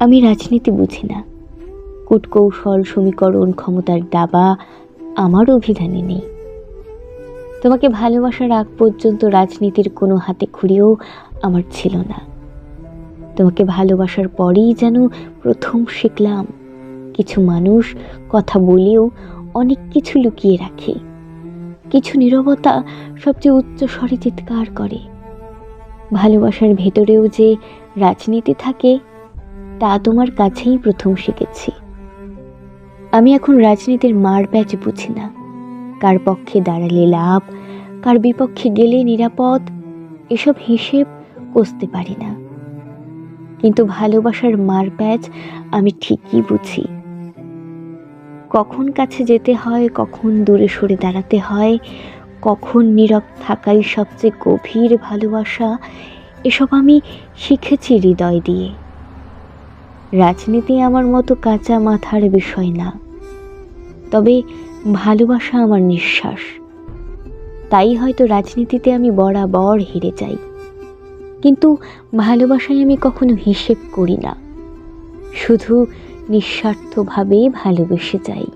আমি রাজনীতি বুঝি না, কূটকৌশল, সমীকরণ, ক্ষমতার দাবা আমার অভিধানে নেই। তোমাকে ভালোবাসার আগ পর্যন্ত রাজনীতির কোনো হাতে খড়িও আমার ছিল না। তোমাকে ভালোবাসার পরেই যেন প্রথম শিখলাম কিছু মানুষ কথা বলেও অনেক কিছু লুকিয়ে রাখে, কিছু নীরবতা সবচেয়ে উচ্চ স্বরে চিৎকার করে। ভালোবাসার ভেতরেও যে রাজনীতি থাকে তা তোমার কাছেই প্রথম শিখেছি। আমি এখন রাজনীতির মার প্যাচ বুঝি না, কার পক্ষে দাঁড়ালে লাভ, কার বিপক্ষে গেলে নিরাপদ, এসব হিসেব কষতে পারি না। কিন্তু ভালোবাসার মার প্যাচ আমি ঠিকই বুঝি। কখন কাছে যেতে হয়, কখন দূরে সরে দাঁড়াতে হয়, কখন নীরব থাকাই সবচেয়ে গভীর ভালোবাসা, এসব আমি শিখেছি হৃদয় দিয়ে। রাজনীতি আমার মতো কাঁচা মাথার বিষয় না, তবে ভালোবাসা আমার নিঃশ্বাস। তাই হয়তো রাজনীতিতে আমি বরাবর হেরে যাই, কিন্তু ভালোবাসায় আমি কখনো হিসেব করি না, শুধু নিঃস্বার্থভাবে ভালোবেসে যাই।